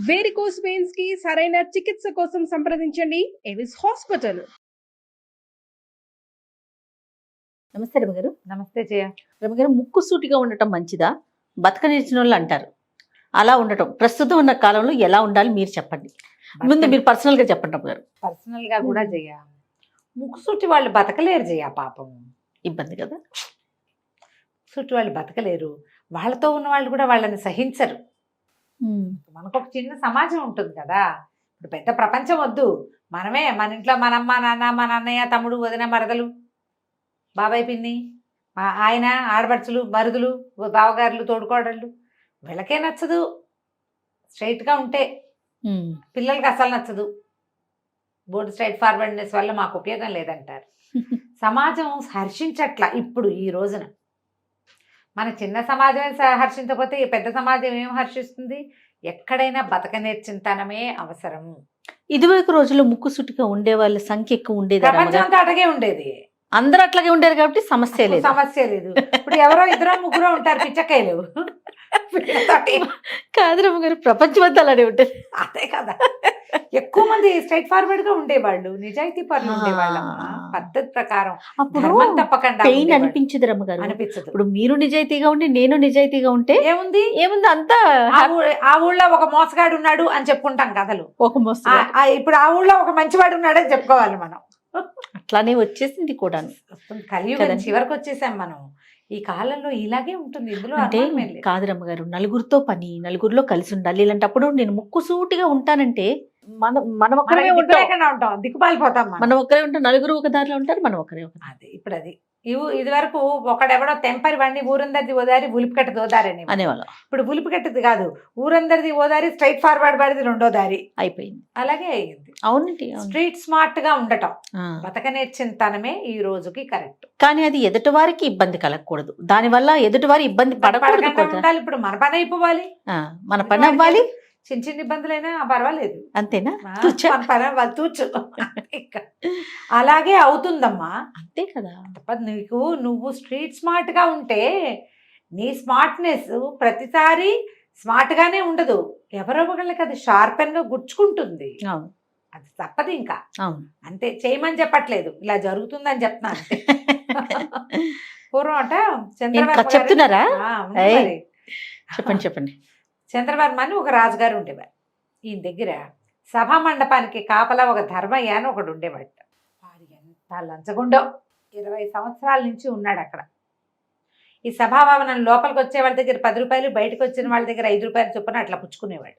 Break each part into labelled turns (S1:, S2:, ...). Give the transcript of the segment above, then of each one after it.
S1: Varicose veins కి సరైన చికిత్స కోసం సంప్రదించండి ఎవిస్ హాస్పిటల్.
S2: నమస్తే రమగారు.
S3: నమస్తే జయ.
S2: రమగారు, ముక్కు సూటిగా ఉండటం మంచిదా? బతకనిచ్చిన వాళ్ళు అంటారు. అలా ఉండటం ప్రస్తుతం ఉన్న కాలంలో ఎలా ఉండాలి మీరు చెప్పండి. ముందు మీరు పర్సనల్ గా చెప్పండి రమగారు.
S3: పర్సనల్ గా కూడా జయ, ముక్కుసూటి వాళ్ళు బతకలేరు జయ. పాపం
S2: ఇబ్బంది కదా.
S3: సూటి వాళ్ళు బతకలేరు. వాళ్ళతో ఉన్న వాళ్ళు కూడా వాళ్ళని సహించరు. మనకు ఒక చిన్న సమాజం ఉంటుంది కదా. ఇప్పుడు పెద్ద ప్రపంచం వద్దు, మనమే మన ఇంట్లో మన అమ్మ నాన్న, మన అన్నయ్య తమ్ముడు వదిన మరదలు, బాబాయ్ పిన్ని, ఆయన ఆడపడుచులు మరుదులు, బావగారులు తోడుకోడళ్ళు, వీళ్ళకే నచ్చదు స్ట్రైట్గా ఉంటే. పిల్లలకి అసలు నచ్చదు. బోర్డు స్ట్రైట్ ఫార్వర్డ్నెస్ వల్ల మాకు ఉపయోగం లేదంటారు. సమాజం హర్షించట్లా ఇప్పుడు ఈ రోజున. మన చిన్న సమాజమే హర్షించకపోతే ఈ పెద్ద సమాజం ఏం హర్షిస్తుంది? ఎక్కడైనా బతక నేర్చింతనమే అవసరము.
S2: ఇదివరకు రోజుల్లో ముక్కు సూటిగా ఉండే వాళ్ళ సంఖ్య ఎక్కువ ఉండేది.
S3: ప్రపంచం అంతా అటగే ఉండేది.
S2: అందరూ అట్లాగే ఉండేది కాబట్టి సమస్య లేదు.
S3: ఇప్పుడు ఎవరో ఇద్దరు ముగ్గురు ఉంటారు పిచ్చకాయలు.
S2: కాదు రమ్మగారు, ప్రపంచం అంతా అలానే ఉంటుంది.
S3: అదే కదా, ఎక్కువ మంది స్ట్రైట్ ఫార్వర్డ్ గా ఉండేవాళ్ళు, నిజాయితీ పనులు ఉండేవాళ్ళు. పద్ధతి ప్రకారం
S2: అప్పుడు
S3: తప్పకుండా
S2: పెయిన్ అనిపించదు రమ్మగారు.
S3: అనిపించదు.
S2: ఇప్పుడు మీరు నిజాయితీగా ఉండి నేను నిజాయితీగా ఉంటే
S3: ఏముంది
S2: అంతా.
S3: ఆ ఊళ్ళో ఒక మోసగాడు ఉన్నాడు అని చెప్పుకుంటాం కథలు.
S2: ఒక మోస
S3: ఇప్పుడు ఆ ఊళ్ళో ఒక మంచివాడు ఉన్నాడు అని చెప్పుకోవాలి మనం.
S2: అట్లానే వచ్చేసింది కూడా.
S3: కలియుగం చివరికి వచ్చేసాం మనం. ఈ కాలంలో ఇలాగే ఉంటుంది. ఇందులో
S2: అంటే కాదు రమ్మగారు, నలుగురితో పని, నలుగురిలో కలిసి ఉండాలి. ఇలాంటప్పుడు నేను ముక్కు సూటిగా ఉంటానంటే మనం ఒక్కరే
S3: ఉంటాం, దిక్కుపాలిపోతాం.
S2: మనం ఒక్కరే ఉంటాం, నలుగురు ఒక దారిలో ఉంటారు, మనం ఒకరే.
S3: అదే ఇప్పుడు అది ఇది వరకు ఒకడెవడో తెంపరి వాడిని ఊరందరిది ఓదారి ఉలిపికట్ట దోదారని
S2: అనేవాళ్ళం.
S3: ఇప్పుడు ఉలిపికట్టది కాదు, ఊరందరిది ఓదారి స్ట్రైట్ ఫార్వర్డ్ పడిది రెండో దారి
S2: అయిపోయింది.
S3: అలాగే అయ్యింది.
S2: అవునండి.
S3: స్ట్రీట్ స్మార్ట్ గా ఉండటం, బతక నేర్చింతనమే ఈ రోజుకి కరెక్ట్.
S2: కానీ అది ఎదుటి వారికి ఇబ్బంది కలగకూడదు. దానివల్ల ఎదుటి వారి ఇబ్బంది పడకూడదు.
S3: ఉండాలి. ఇప్పుడు మన పని అయిపోవాలి,
S2: మన పని అవ్వాలి.
S3: చిన్న చిన్న ఇబ్బందులైనా పర్వాలేదు,
S2: అంతేనా?
S3: వాళ్ళు తూచు. అలాగే అవుతుందమ్మా,
S2: అంతే కదా.
S3: నువ్వు స్ట్రీట్ స్మార్ట్ గా ఉంటే నీ స్మార్ట్నెస్ ప్రతిసారి స్మార్ట్ గానే ఉండదు. ఎవరో ఒకళ్ళకి అది షార్పెన్ గా గుచ్చుకుంటుంది. అది తప్పదు ఇంకా. అంతే, చేయమని చెప్పట్లేదు, ఇలా జరుగుతుందని చెప్తున్నా అంతే. పూర్వం అట చంద్రబాబు
S2: చెప్తున్నారా? చెప్పండి.
S3: చంద్రవర్మ అని ఒక రాజుగారు ఉండేవారు. ఈయన దగ్గర సభా మండపానికి కాపలా ఒక ధర్మయ్య అని ఒకడు ఉండేవాడు. వాడు ఎంత లంచగుండో, 20 సంవత్సరాల నుంచి ఉన్నాడు అక్కడ. ఈ సభాభవనం లోపలికి వచ్చే వాళ్ళ దగ్గర 10 రూపాయలు, బయటకు వచ్చిన వాళ్ళ దగ్గర 5 రూపాయలు చొప్పున అట్లా పుచ్చుకునేవాడు.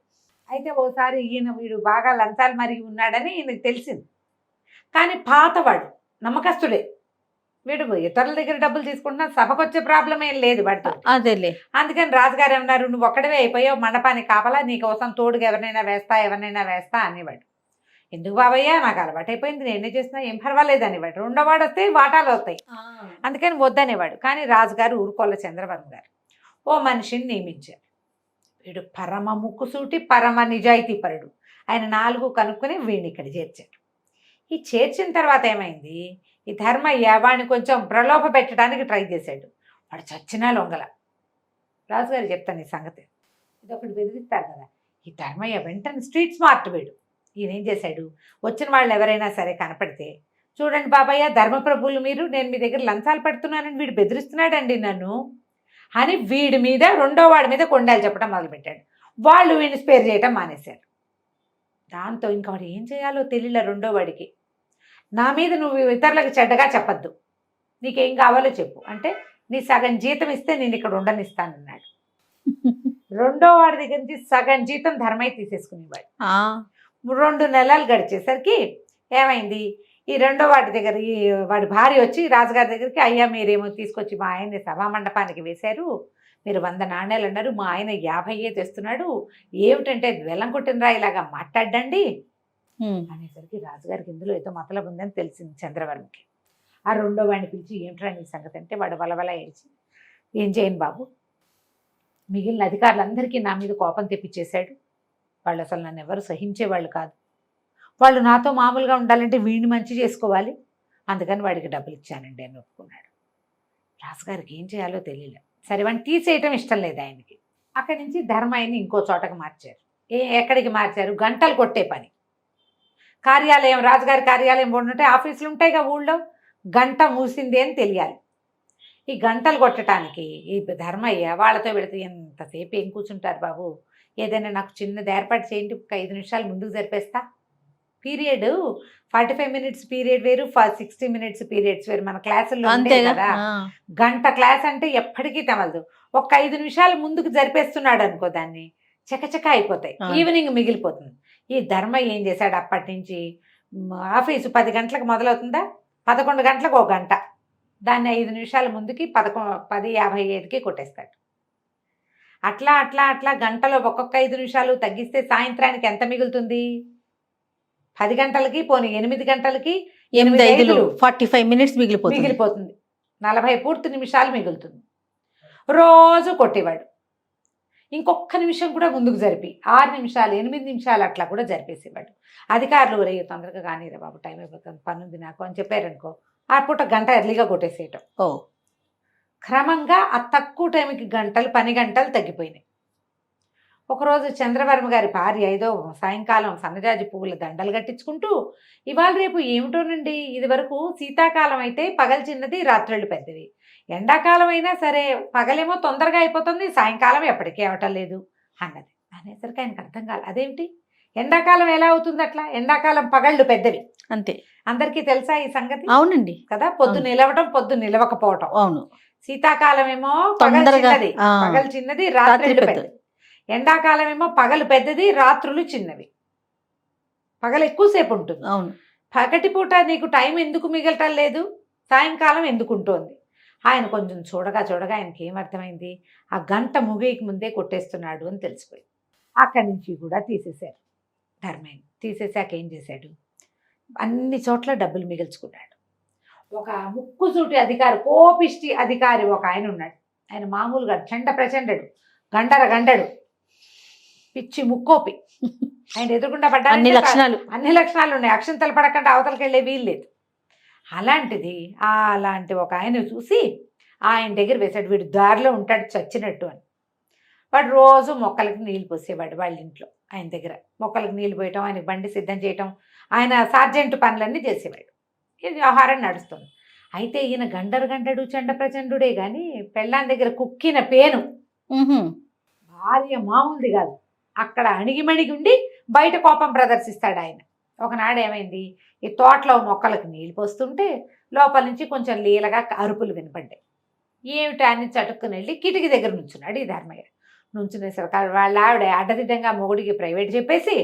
S3: అయితే ఓసారి వీడు బాగా లంచాలు మరిగి ఉన్నాడని ఈయనకు తెలిసింది. కానీ పాతవాడు, నమ్మకస్తుడే. వీడు ఇతరుల దగ్గర డబ్బులు తీసుకుంటున్నా, సభకు వచ్చే ప్రాబ్లం ఏం లేదు వాడితో.
S2: అదేలే.
S3: అందుకని రాజుగారు ఏమన్నారు, నువ్వు ఒక్కడవే అయిపోయావు, మండపానికి కాపలా, నీకోసం తోడుగా ఎవరినైనా వేస్తా అనేవాడు. ఎందుకు బాబయ్యా, నాకు అలవాటు అయిపోయింది, నేనే చేస్తున్నా, ఏం పర్వాలేదు అనేవాడు. రెండోవాడు వస్తే వాటాలు అవుతాయి, అందుకని వద్దనేవాడు. కానీ రాజుగారు ఊరుకోలే. చంద్రబాబు గారు ఓ మనిషిని నియమించారు. వీడు పరమ ముక్కుసూటి, పరమ నిజాయితీ పరుడు. ఆయన 4 కనుక్కొని వీడిని ఇక్కడ చేర్చాడు. ఈ చేర్చిన తర్వాత ఏమైంది, ఈ ధర్మయ్య వాడిని కొంచెం ప్రలోభ పెట్టడానికి ట్రై చేశాడు. వాడు చచ్చినా లొంగల. రాజుగారు చెప్తాను ఈ సంగతి. ఇదొకటి బెదిరిస్తారు కదా. ఈ ధర్మయ్య వెంటనే స్ట్రీట్ స్మార్ట్ వీడు. ఈయన ఏం చేశాడు, వచ్చిన వాళ్ళు ఎవరైనా సరే కనపడితే, చూడండి బాబాయ్య, ధర్మప్రభువులు మీరు, నేను మీ దగ్గర లంచాలు పెడుతున్నానని వీడు బెదిరిస్తున్నాడండి నన్ను అని వీడి మీద, రెండో వాడి మీద కొండాలు చెప్పడం మొదలుపెట్టాడు. వాళ్ళు వీడిని స్పేర్ చేయటం మానేశారు. దాంతో ఇంకా వాడు ఏం చేయాలో తెలియలే రెండో వాడికి. నా మీద నువ్వు ఇతరులకు చెడ్డగా చెప్పద్దు, నీకేం కావాలో చెప్పు అంటే నీ సగం జీతం ఇస్తే నేను ఇక్కడ ఉండనిస్తానన్నాడు. రెండో వాడి దగ్గర నుంచి సగం జీతం ధర్మయ్య తీసేసుకునేవాడు. 2 నెలలు గడిచేసరికి ఏమైంది, ఈ రెండో వాడి దగ్గర వాడి భార్య వచ్చి రాజుగారి దగ్గరికి, అయ్యా మీరేమో తీసుకొచ్చి మా ఆయన్ని సభా మండపానికి వేశారు, మీరు 100 నాణ్యాలు అన్నారు, మా ఆయన 50 తెస్తున్నాడు, ఏమిటంటే వెల్లం కొట్టిన రాయిలాగా మాట్లాడండి అనేసరికి రాజుగారికి ఇందులో ఏదో మతలబు ఉందని తెలిసింది చంద్రవర్మకి. ఆ రెండో వాడిని పిలిచి, ఏమిట్రా నీ సంగతి అంటే వాడు వలవల ఏడ్చి, ఏం చేయను బాబు, మిగిలిన అధికారులందరికీ నా మీద కోపం తెప్పించేశాడు, వాళ్ళు అసలు నన్ను ఎవరు సహించేవాళ్ళు కాదు, వాళ్ళు నాతో మామూలుగా ఉండాలంటే వీడిని మంచి చేసుకోవాలి, అందుకని వాడికి డబ్బులు ఇచ్చానండి అని ఒప్పుకున్నాడు. రాజుగారికి ఏం చేయాలో తెలియలే. సరే వాడిని తీసేయటం ఇష్టం లేదు ఆయనకి. అక్కడి నుంచి ధర్మయ్యని ఇంకో చోటకు మార్చారు. ఎక్కడికి మార్చారు? గంటలు కొట్టే పని. కార్యాలయం, రాజుగారి కార్యాలయం ఉంటే ఆఫీసులు ఉంటాయిగా ఊళ్ళో, గంట మూసింది అని తెలియాలి. ఈ గంటలు కొట్టడానికి ఈ ధర్మయ్య వాళ్ళతో వెళితే ఎంతసేపు ఏం కూర్చుంటారు బాబు, ఏదైనా నాకు చిన్నది ఏర్పాటు చేయండి, ఒక 5 నిమిషాలు ముందుకు జరిపేస్తా. పీరియడ్ 45 మినిట్స్ పీరియడ్ వేరు, 60 మినిట్స్ పీరియడ్స్ వేరు. మన క్లాసుల్లో ఉంటాయి
S2: అంతేగా
S3: కదా, గంట క్లాస్ అంటే ఎప్పటికీ తెమలదు. ఒక 5 నిమిషాలు ముందుకు జరిపేస్తున్నాడు అనుకో, దాన్ని చకచక అయిపోతాయి, ఈవినింగ్ మిగిలిపోతుంది. ఈ ధర్మ ఏం చేశాడు, అప్పటి నుంచి ఆఫీసు 10 గంటలకు మొదలవుతుందా, 11 గంటలకు 1 గంట, దాన్ని 5 నిమిషాల ముందుకి 10:55కి కొట్టేస్తాడు. అట్లా అట్లా అట్లా గంటలో ఒక్కొక్క 5 నిమిషాలు తగ్గిస్తే సాయంత్రానికి ఎంత మిగులుతుంది? 10 గంటలకి పోనీ 8 గంటలకి
S2: 8 45 మినిట్స్
S3: మిగిలిపోతుంది. 40 పూర్తి నిమిషాలు మిగులుతుంది. రోజు కొట్టేవాడు. ఇంకొక నిమిషం కూడా ముందుకు జరిపి 6 నిమిషాలు 8 నిమిషాలు అట్లా కూడా జరిపేసేవాడు. అధికారులు రే తొందరగా కానీరా బాబు, టైం అయిపోతుంది, పని ఉంది నాకు అని చెప్పారనుకో, ఆ పూట గంట ఎర్లీగా కొట్టేసేయటం. క్రమంగా ఆ తక్కువ టైంకి పని గంటలు తగ్గిపోయినాయి. ఒకరోజు చంద్రవర్మ గారి భార్య ఏదో సాయంకాలం సన్నజాజి పువ్వుల దండలు కట్టించుకుంటూ, ఇవాళ రేపు ఏమిటోనండి, ఇది వరకు శీతాకాలం అయితే పగలు చిన్నది రాత్రుళ్ళు పెద్దవి, ఎండాకాలం అయినా సరే పగలేమో తొందరగా అయిపోతుంది, సాయంకాలం ఎప్పటికీ అవటం లేదు అన్నది. అనేసరికి ఆయనకు అర్థం కాలేదు, అదేమిటి ఎండాకాలం ఎలా అవుతుంది అట్లా, ఎండాకాలం పగళ్ళు పెద్దవి
S2: అంతే.
S3: అందరికీ తెలుసా ఈ సంగతి?
S2: అవునండి
S3: కదా, పొద్దు నిలవటం పొద్దు నిలవకపోవటం.
S2: అవును.
S3: శీతాకాలం ఏమో పగలు చిన్నది రాత్రులు పెద్దది, ఎండాకాలం ఏమో పగలు పెద్దది రాత్రులు చిన్నవి, పగలు ఎక్కువసేపు ఉంటుంది.
S2: అవును.
S3: పగటిపూట నీకు టైం ఎందుకు మిగలటం లేదు, సాయంకాలం ఎందుకు ఉంటుంది? ఆయన కొంచెం చూడగా ఆయనకి ఏమర్థమైంది, ఆ గంట ముగియకి ముందే కొట్టేస్తున్నాడు అని తెలిసిపోయింది. అక్కడి నుంచి కూడా తీసేశారు ధర్మయ్య. తీసేశాక ఏం చేశాడు, అన్ని చోట్ల డబ్బులు మిగిల్చుకున్నాడు. ఒక ముక్కుసూటి అధికారి, కోపిష్టి అధికారి ఒక ఆయన ఉన్నాడు. ఆయన మామూలుగా చండ ప్రచండడు, గండడు, పిచ్చి ముక్కోపి. ఆయన ఎదురుకుండా పడ్డా అన్ని లక్షణాలు ఉన్నాయి, అక్షంతలు పడకుండా అవతలకి వెళ్ళే వీలు లేదు. అలాంటి ఒక ఆయన చూసి ఆయన దగ్గర వేశాడు, వీడు దారిలో ఉంటాడు చచ్చినట్టు అని. వాడు రోజు మొక్కలకి నీళ్ళు పోసేవాడు వాళ్ళ ఇంట్లో. ఆయన దగ్గర మొక్కలకు నీళ్ళు పోయటం, ఆయనకి బండి సిద్ధం చేయటం, ఆయన సార్జెంట్ పనులన్నీ చేసేవాడు. ఇది వ్యవహారం నడుస్తుంది. అయితే ఈయన గండడు చండ ప్రచండుడే కానీ పెళ్ళాం దగ్గర కుక్కిన పేను, భార్య మామూలుది కాదు. అక్కడ అణిగిమణిగి ఉండి బయట కోపం ప్రదర్శిస్తాడు ఆయన. ఒకనాడు ఏమైంది, ఈ తోటలో మొక్కలకు నీళ్ళు పోస్తుంటే లోపల నుంచి కొంచెం లీలగా అరుపులు వినపడ్డాయి. ఏమిటా అని చటుక్కుని వెళ్ళి కిటికీ దగ్గర నుంచున్నాడు ఈ ధర్మయ్య. నుంచునేసరికి వాళ్ళ ఆవిడ అడ్డదిడ్డంగా మొగుడికి ప్రైవేట్ చెప్పేసి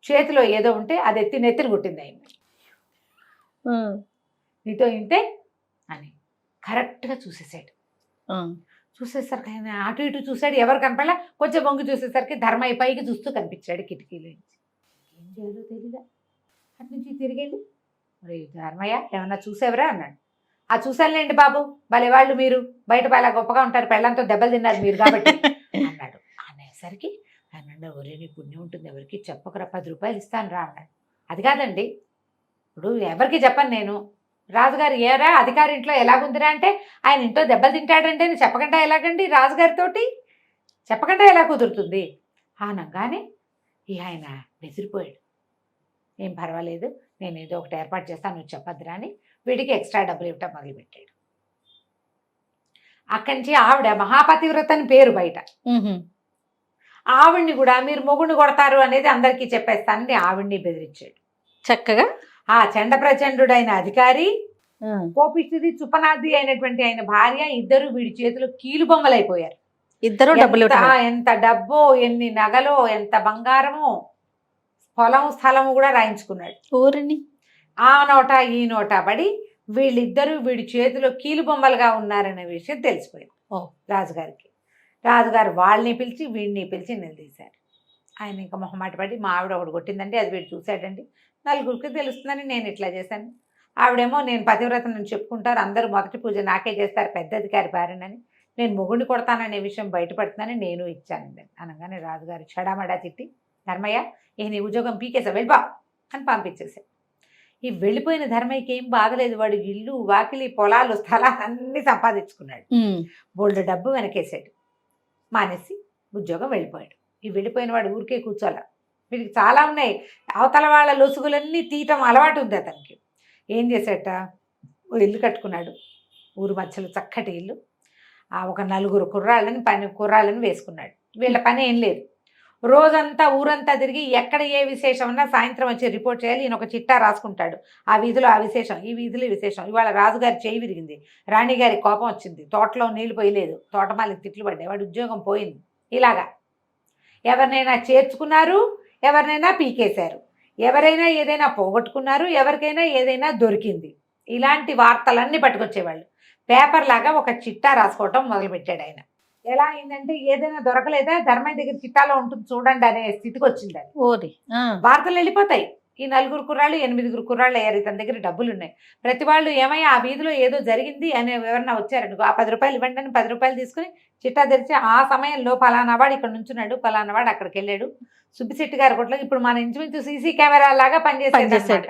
S3: చేతిలో ఏదో ఉంటే అది ఎత్తి నెత్తిని కొట్టింది ఆయన. నీతో ఇంతే అని కరెక్ట్గా చూసేసాడు. చూసేసరికి ఆయన అటు ఇటు చూశాడు, ఎవరు కనపడలా. కొంచెం బొంగి చూసేసరికి ధర్మయ్య పైకి చూస్తూ కనిపించాడు కిటికీలో నుంచి. ఏం చేయాలో తెలీదా, అటు నుంచి తిరిగెళ్ళి, మరి ధర్మయ్య ఏమన్నా చూసేవరా అన్నాడు. ఆ చూశానులేండి బాబు, భలే వాళ్ళు మీరు, బయట బాగా గొప్పగా ఉంటారు, పెళ్ళంతో దెబ్బలు తిన్నారు మీరు కాబట్టి అన్నాడు. అనేసరికి ఆయన ఒరే నీ పుణ్యం ఉంటుంది, ఎవరికి చెప్పకరా, 10 రూపాయలు ఇస్తాను రా అన్నాడు. అది కాదండి, ఇప్పుడు ఎవరికి చెప్పను నేను, రాజుగారు ఏరా అధికారి ఇంట్లో ఎలాగుందిరా అంటే, ఆయన ఇంట్లో దెబ్బలు తింటాడంటే నేను చెప్పకుండా ఎలాగండి, రాజుగారితోటి చెప్పకుండా ఎలా కుదురుతుంది అనగానే ఆయన బెదిరిపోయాడు. ఏం పర్వాలేదు, నేను ఏదో ఒకటి ఏర్పాటు చేస్తాను, నువ్వు చెప్పద్దురా అని వీడికి ఎక్స్ట్రా డబ్బులు ఇవ్వటం మొదలుపెట్టాడు. అక్కడి నుంచి ఆవిడ మహాపతివ్రత అని పేరు బయట. ఆవిడ్ని కూడా మీరు మొగుడిని కొడతారు అనేది అందరికీ చెప్పేస్తానని ఆవిడ్ని బెదిరించాడు
S2: చక్కగా.
S3: ఆ చండ ప్రచండుడైన అధికారి, కోపిష్టిది చుపనాది అయినటువంటి ఆయన భార్య, ఇద్దరు వీడి చేతిలో కీలు బొమ్మలైపోయారు.
S2: ఇద్దరు డబ్బులు,
S3: ఎంత డబ్బో, ఎన్ని నగలో, ఎంత బంగారమో, పొలం స్థలము కూడా రాయించుకున్నాడు.
S2: ఊరిని
S3: ఆ నోట ఈ నోట పడి వీళ్ళిద్దరూ వీడి చేతిలో కీలు బొమ్మలుగా ఉన్నారనే విషయం తెలిసిపోయింది రాజుగారికి. రాజుగారు వాళ్ళని పిలిచి వీడిని పిలిచి నిలదీశారు. ఆయన ఇంకా మొహమాట పడి, మా ఆవిడ ఒకటి కొట్టిందండి, అది వీడు చూశాడండి, నలుగురికి తెలుస్తుందని నేను ఇట్లా చేశాను. ఆవిడేమో నేను పతివ్రతను చెప్పుకుంటారు, అందరూ మొదటి పూజ నాకే చేస్తారు, పెద్ద అధికారి భార్యనని, నేను మొగుడిని కొడతాననే విషయం బయటపడుతుందని నేను ఇచ్చానండి అనగానే రాజుగారు చెడామడా తిట్టి, ధర్మయ్య ఏ నీ ఉద్యోగం పీకేసా వెళ్ళిపా అని పంపించేశాడు. ఈ వెళ్ళిపోయిన ధర్మయ్యకి ఏం బాధలేదు, వాడు ఇల్లు వాకిలి పొలాలు స్థలాలు అన్నీ సంపాదించుకున్నాడు, బోల్డ్ డబ్బు వెనకేసాడు, మానేసి ఉద్యోగం వెళ్ళిపోయాడు. ఈ వెళ్ళిపోయిన వాడు ఊరికే కూర్చోాల, వీడికి చాలా ఉన్నాయి, అవతల వాళ్ళ లొసుగులన్నీ తీయటం అలవాటు ఉంది అతనికి. ఏం చేసేట, ఓ ఇల్లు కట్టుకున్నాడు, ఊరు మధ్యలో చక్కటి ఇల్లు. ఒక 4 కుర్రాళ్ళని వేసుకున్నాడు. వీళ్ళ పని ఏం లేదు, రోజంతా ఊరంతా తిరిగి ఎక్కడ ఏ విశేషం ఉన్నా సాయంత్రం వచ్చి రిపోర్ట్ చేయాలి. ఈయన ఒక చిట్టా రాసుకుంటాడు, ఆ వీధిలో ఆ విశేషం, ఈ వీధిలో విశేషం. ఇవాళ రాజుగారి చేయి విరిగింది, రాణిగారి కోపం వచ్చింది, తోటలో నీళ్లు పోయలేదు, తోటమాలికి తిట్లు పడ్డాయి, వాడి ఉద్యోగం పోయింది. ఇలాగా ఎవరినైనా చేర్చుకున్నారు, ఎవరినైనా పీకేశారు, ఎవరైనా ఏదైనా పోగొట్టుకున్నారు, ఎవరికైనా ఏదైనా దొరికింది. ఇలాంటి వార్తలన్నీ పట్టుకొచ్చేవాళ్ళు. పేపర్ లాగా ఒక చిట్టా రాసుకోవటం మొదలుపెట్టాడు ఆయన. ఎలా అయిందంటే ఏదైనా దొరకలేదా, ధర్మయ్య దగ్గర చిట్టాలో ఉంటుంది చూడండి అనే స్థితికి వచ్చింది అది.
S2: ఓరి
S3: వార్తలు వెళ్ళిపోతాయి. ఈ 4 కుర్రాళ్ళు 8 కుర్రాళ్ళు అయ్యారు, ఇతని దగ్గర డబ్బులు ఉన్నాయి. ప్రతి వాళ్ళు ఏమయ్యా ఆ వీధిలో ఏదో జరిగింది అని ఎవరన్నా వచ్చారనుకో, ఆ 10 రూపాయలు ఇవ్వండి అని 10 రూపాయలు తీసుకుని చిట్టా తెరిచి ఆ సమయంలో పలానా వాడు ఇక్కడ నుంచున్నాడు, పలానా వాడు అక్కడికి వెళ్ళాడు, సుబ్బిశెట్టి గారి కొట్లో. ఇప్పుడు మన ఇంచుమించు సీసీ కెమెరా లాగా పనిచేసేది.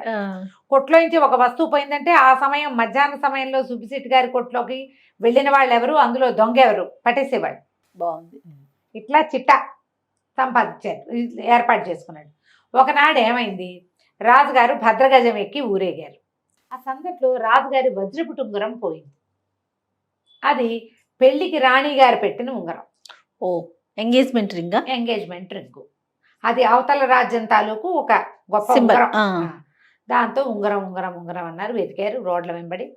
S3: కొట్లో నుంచి ఒక వస్తువు పోయిందంటే ఆ సమయం మధ్యాహ్న సమయంలో సుబ్బిశెట్టి గారి కొట్లోకి వెళ్ళిన వాళ్ళు ఎవరు, అందులో దొంగ ఎవరు పట్టేసేవాడు.
S2: బాగుంది.
S3: ఇట్లా చిట్టా సంపాదించారు, ఏర్పాటు చేసుకున్నాడు. ఒకనాడు ఏమైంది, రాజుగారు భద్రగజం ఎక్కి ఊరేగారు. ఆ సందట్లో రాజుగారి వజ్రపుటు ఉంగరం పోయింది. అది పెళ్లికి రాణిగారు పెట్టిన ఉంగరం.
S2: ఓ, ఎంగేజ్మెంట్ రింగ్.
S3: Engagement ring. అది అవతల రాజ్యం తాలూకు ఒక గొప్ప ఉంగరం. దాంతో ఉంగరం ఉంగరం ఉంగరం అన్నారు, వెతికారు రోడ్ల వెంబడి,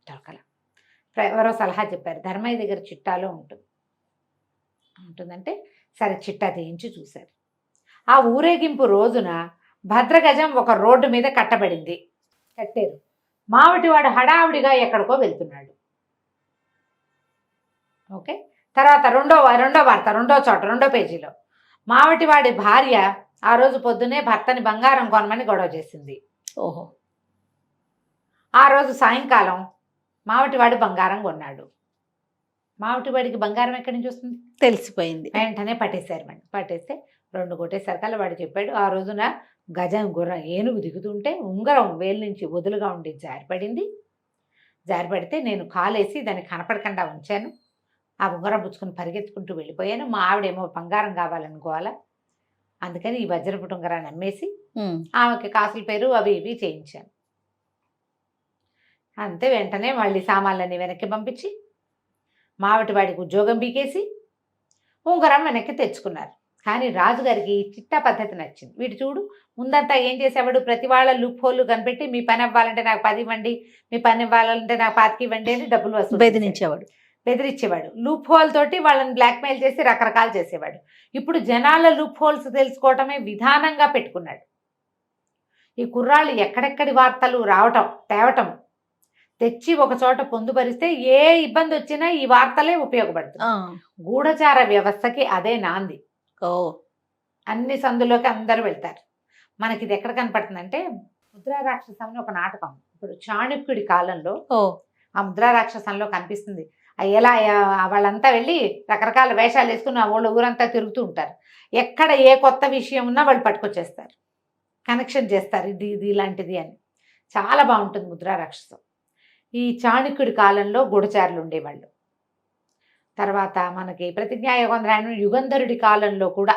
S3: దొరకల. ఎవరో సలహా చెప్పారు, ధర్మయ్య దగ్గర చిట్టాలో ఉంటుందంటే సరే చిట్టా తీయించి చూశారు. ఆ ఊరేగింపు రోజున భద్రగజం ఒక రోడ్డు మీద కట్టబడింది, కట్టారు. మావటివాడు హడావుడిగా ఎక్కడికో వెళ్తున్నాడు. ఓకే, తర్వాత రెండో వార్త, రెండో పేజీలో మావటివాడి భార్య ఆ రోజు పొద్దునే భర్తని బంగారం కొనమని గొడవ చేసింది.
S2: ఓహో.
S3: ఆ రోజు సాయంకాలం మావటివాడు బంగారం కొన్నాడు. మావటివాడికి బంగారం ఎక్కడి నుంచి వస్తుంది
S2: తెలిసిపోయింది.
S3: వెంటనే పట్టేశారు. పట్టేస్తే 2 కొట్టేసరికల్లా వాడు చెప్పాడు, ఆ రోజున గజం ఏనుగు దిగుతుంటే ఉంగరం వేలు నుంచి వదులుగా ఉండి జారిపడింది. జారిపడితే నేను కాలేసి దాన్ని కనపడకుండా ఉంచాను. ఆ ఉంగరం పుచ్చుకుని పరిగెత్తుకుంటూ వెళ్ళిపోయాను. మా ఆవిడేమో బంగారం కావాలనుకోవాలా, అందుకని ఈ వజ్రపుటు ఉంగరాన్ని అమ్మేసి ఆమెకి కాసుల పేరు అవి ఇవి చేయించాను. అంతే. వెంటనే మళ్ళీ సామాన్లన్నీ వెనక్కి పంపించి మావటి వాడికి ఉద్యోగం పీకేసి ఉంగరం వెనక్కి తెచ్చుకున్నారు. కానీ రాజుగారికి చిట్టా పద్ధతి నచ్చింది. వీడు చూడు, ముందంతా ఏం చేసేవాడు, ప్రతి వాళ్ళ లూప్ హోల్ కనిపెట్టి మీ పని ఇవ్వాలంటే నాకు 10 ఇవ్వండి, మీ పని ఇవ్వాలంటే నాకు 25 ఇవ్వండి అని డబ్బులు వసూలు బెదిరించేవాడు. లూప్ హోల్ తోటి వాళ్ళని బ్లాక్మెయిల్ చేసి రకరకాలు చేసేవాడు. ఇప్పుడు జనాల లూప్ హోల్స్ తెలుసుకోవటమే విధానంగా పెట్టుకున్నాడు. ఈ కుర్రాళ్ళు ఎక్కడెక్కడి వార్తలు తేవటం తెచ్చి ఒక చోట పొందుపరిస్తే ఏ ఇబ్బంది వచ్చినా ఈ వార్తలే ఉపయోగపడుతుంది. గూఢచార వ్యవస్థకి అదే నాంది. అన్ని సందులోకి అందరూ వెళ్తారు. మనకి ఇది ఎక్కడ కనపడుతుందంటే ముద్రా రాక్షసం అని ఒక నాటకం ఇప్పుడు చాణక్యుడి కాలంలో ఆ ముద్రా రాక్షసంలో కనిపిస్తుంది. ఎలా వాళ్ళంతా వెళ్ళి రకరకాల వేషాలు వేసుకుని వాళ్ళ ఊరంతా తిరుగుతూ ఉంటారు. ఎక్కడ ఏ కొత్త విషయం ఉన్నా వాళ్ళు పట్టుకొచ్చేస్తారు, కనెక్షన్ చేస్తారు, ఇది ఇలాంటిది అని. చాలా బాగుంటుంది ముద్రా రాక్షసం. ఈ చాణక్యుడి కాలంలో గూఢచారులు ఉండేవాళ్ళు. తర్వాత మనకి ప్రతిజ్ఞా యుగంధరుడి కాలంలో కూడా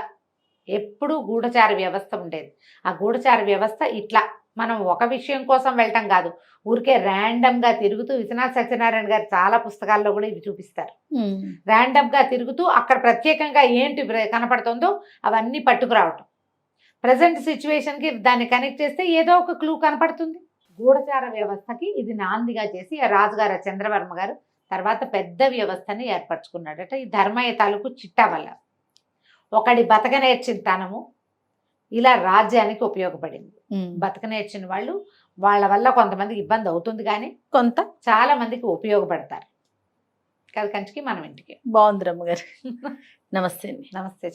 S3: ఎప్పుడూ గూఢచార వ్యవస్థ ఉండేది. ఆ గూఢచార వ్యవస్థ ఇట్లా మనం ఒక విషయం కోసం వెళ్ళటం కాదు, ఊరికే ర్యాండమ్గా తిరుగుతూ, విశ్వనాథ్ సత్యనారాయణ గారు చాలా పుస్తకాల్లో కూడా ఇవి చూపిస్తారు. ర్యాండమ్గా తిరుగుతూ అక్కడ ప్రత్యేకంగా ఏంటి కనపడుతుందో అవన్నీ పట్టుకురావటం. ప్రజెంట్ సిచ్యువేషన్కి దాన్ని కనెక్ట్ చేస్తే ఏదో ఒక క్లూ కనపడుతుంది. గూఢచార వ్యవస్థకి ఇది నాందిగా చేసి రాజుగారు చంద్రవర్మ గారు తర్వాత పెద్ద వ్యవస్థని ఏర్పరచుకున్నాడట. ఈ ధర్మయ్య తాలూకు చిట్టా వల్ల ఒకడి బతక నేర్చిన తనము ఇలా రాజ్యానికి ఉపయోగపడింది. బతక నేర్చిన వాళ్ళు వాళ్ళ వల్ల కొంతమందికి ఇబ్బంది అవుతుంది, కానీ చాలా మందికి ఉపయోగపడతారు. కంచికి మనం ఇంటికి.
S2: బాగుంది రమ్మగారు. నమస్తే.
S3: నమస్తే.